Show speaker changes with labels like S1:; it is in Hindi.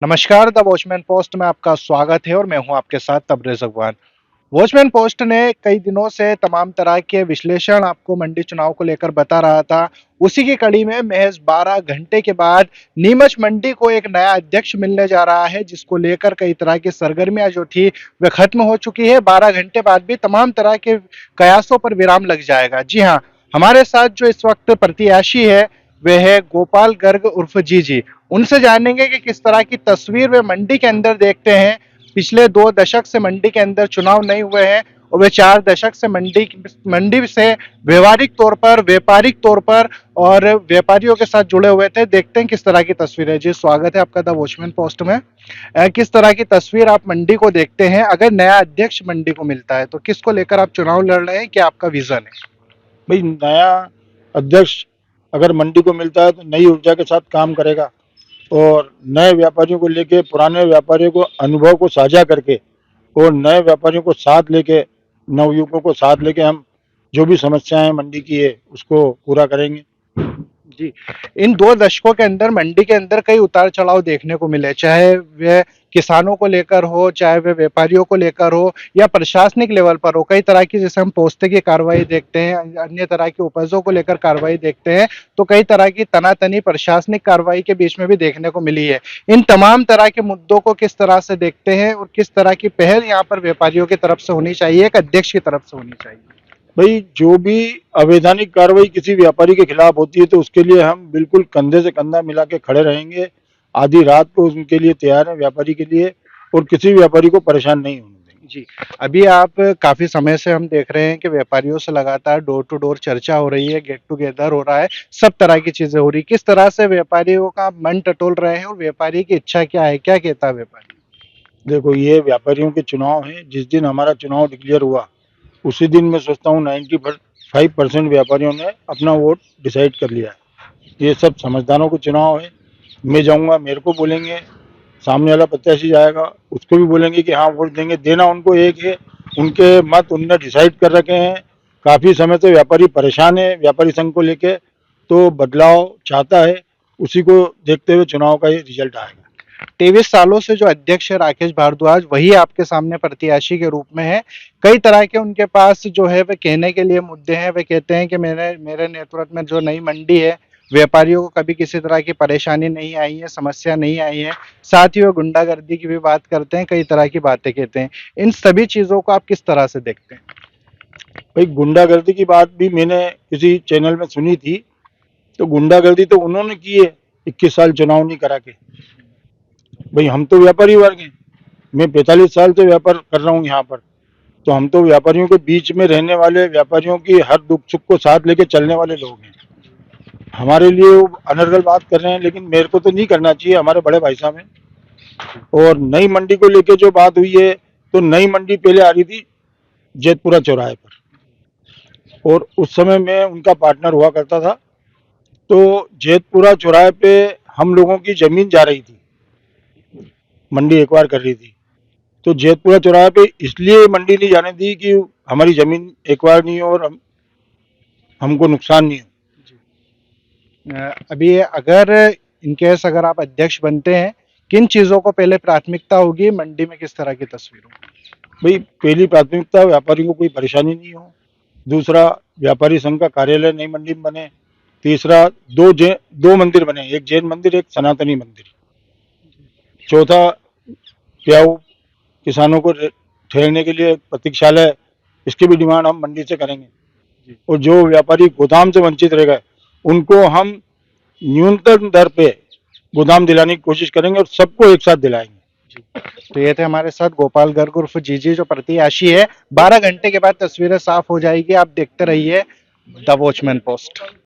S1: नमस्कार, द वॉचमैन पोस्ट में आपका स्वागत है और मैं हूं आपके साथ तबरेज़ अफ़गान। वॉचमैन पोस्ट ने कई दिनों से तमाम तरह के विश्लेषण आपको मंडी चुनाव को लेकर बता रहा था। उसी की कड़ी में महज़ 12 घंटे के बाद नीमच मंडी को एक नया अध्यक्ष मिलने जा रहा है, जिसको लेकर कई तरह की सरगर्मियाँ जो थी, वह खत्म हो चुकी है। 12 घंटे बाद भी तमाम तरह के कयासों पर विराम लग जाएगा। जी हाँ, हमारे साथ जो इस वक्त प्रत्याशी है, वह है गोपाल गर्ग उर्फ जीजी। उनसे जानेंगे कि किस तरह की तस्वीर वे मंडी के अंदर देखते हैं। पिछले 2 दशक से मंडी के अंदर चुनाव नहीं हुए हैं और वे 4 दशक से मंडी से व्यवहारिक तौर पर, व्यापारिक तौर पर और व्यापारियों के साथ जुड़े हुए थे। देखते हैं किस तरह की तस्वीर है। जी, स्वागत है आपका द वॉचमैन पोस्ट में। किस तरह की तस्वीर आप मंडी को देखते हैं? अगर नया अध्यक्ष मंडी को मिलता है, तो किसको लेकर आप चुनाव लड़ रहे हैं? क्या आपका विज़न है?
S2: भाई, नया अध्यक्ष अगर मंडी को मिलता है तो नई ऊर्जा के साथ काम करेगा और नए व्यापारियों को लेके पुराने व्यापारियों को अनुभव को साझा करके और नए व्यापारियों को साथ लेके नवयुवकों को साथ लेके हम जो भी समस्याएं मंडी की है उसको पूरा करेंगे।
S1: जी, इन 2 दशकों के अंदर मंडी के अंदर कई उतार-चढ़ाव देखने को मिले, चाहे वह किसानों को लेकर हो, चाहे वह व्यापारियों को लेकर हो या प्रशासनिक लेवल पर हो। कई तरह की जैसे हम पोस्ते की कार्रवाई देखते हैं, अन्य तरह की उपजों को लेकर कार्रवाई देखते हैं, तो कई तरह की तनातनी प्रशासनिक कार्रवाई के बीच में भी देखने को मिली है। इन तमाम तरह के मुद्दों को किस तरह से देखते हैं और किस तरह की पहल यहाँ पर व्यापारियों की तरफ से होनी चाहिए, एक अध्यक्ष की तरफ से होनी चाहिए?
S2: भाई, जो भी अवैधानिक कार्रवाई किसी व्यापारी के खिलाफ होती है तो उसके लिए हम बिल्कुल कंधे से कंधा मिला के खड़े रहेंगे। आधी रात को उनके लिए तैयार हैं व्यापारी के लिए, और किसी व्यापारी को परेशान नहीं होने देंगे।
S1: जी, अभी आप काफ़ी समय से हम देख रहे हैं कि व्यापारियों से लगातार डोर टू डोर चर्चा हो रही है, गेट टुगेदर हो रहा है, सब तरह की चीज़ें हो रही हैं। किस तरह से व्यापारियों का मन टटोल रहे हैं और व्यापारी की इच्छा क्या है? क्या कहता है व्यापारी?
S2: देखो, ये व्यापारियों के चुनाव हैं। जिस दिन हमारा चुनाव डिक्लेयर हुआ उसी दिन मैं सोचता हूँ 95% व्यापारियों ने अपना वोट डिसाइड कर लिया है। ये सब समझदारों के चुनाव है। मैं जाऊँगा, मेरे को बोलेंगे, सामने वाला प्रत्याशी जाएगा, उसको भी बोलेंगे कि हाँ वोट देंगे। देना उनको एक है, उनके मत उनने डिसाइड कर रखे हैं। काफ़ी समय से व्यापारी परेशान है व्यापारी संघ को लेके, तो बदलाव चाहता है। उसी को देखते हुए चुनाव का ये रिजल्ट आएगा।
S1: 23 सालों से जो अध्यक्ष है राकेश भारद्वाज, वही आपके सामने प्रत्याशी के रूप में है। कई तरह के उनके पास जो है वह कहने के लिए मुद्दे हैं। वे कहते हैं कि मेरे नेतृत्व में जो नई मंडी है, व्यापारियों को कभी किसी तरह की परेशानी नहीं आई है, समस्या नहीं आई है। साथ ही वो गुंडागर्दी की भी बात करते हैं, कई तरह की बातें कहते हैं। इन सभी चीज़ों को आप किस तरह से देखते हैं?
S2: भाई, गुंडागर्दी की बात भी मैंने किसी चैनल में सुनी थी। तो गुंडागर्दी तो उन्होंने की है 21 साल चुनाव नहीं करा के। भाई, हम तो व्यापारी वर्ग हैं। मैं 45 साल से व्यापार कर रहा हूँ यहाँ पर। तो हम तो व्यापारियों के बीच में रहने वाले, व्यापारियों की हर दुख सुख को साथ लेके चलने वाले लोग हैं। हमारे लिए वो अनर्गल बात कर रहे हैं, लेकिन मेरे को तो नहीं करना चाहिए, हमारे बड़े भाई साहब हैं। और नई मंडी को लेके जो बात हुई है, तो नई मंडी पहले आ रही थी जेतपुरा चौराहे पर, और उस समय मैं उनका पार्टनर हुआ करता था। तो जेतपुरा चौराहे पे हम लोगों की जमीन जा रही थी, मंडी एक बार कर रही थी। तो जेतपुरा चौराहे पे इसलिए मंडी नहीं जाने दी कि हमारी जमीन एक बार नहीं हो और हमको नुकसान नहीं हो।
S1: अभी अगर इन केस अगर आप अध्यक्ष बनते हैं, किन चीज़ों को पहले प्राथमिकता होगी? मंडी में किस तरह की तस्वीर होगी?
S2: भाई, पहली प्राथमिकता व्यापारियों को कोई परेशानी नहीं हो। दूसरा, व्यापारी संघ का कार्यालय नई मंडी में बने। तीसरा, दो मंदिर बने, एक जैन मंदिर, एक सनातनी मंदिर। चौथा, प्याऊ किसानों को ठहरने के लिए प्रतीक्षालय, इसकी भी डिमांड हम मंडी से करेंगे। और जो व्यापारी गोदाम से वंचित रह गए उनको हम न्यूनतम दर पे गोदाम दिलाने की कोशिश करेंगे और सबको एक साथ दिलाएंगे।
S1: तो ये थे हमारे साथ गोपाल गर्ग उर्फ जीजी, जो प्रत्याशी है। 12 घंटे के बाद तस्वीरें साफ हो जाएगी। आप देखते रहिए द वॉचमैन पोस्ट।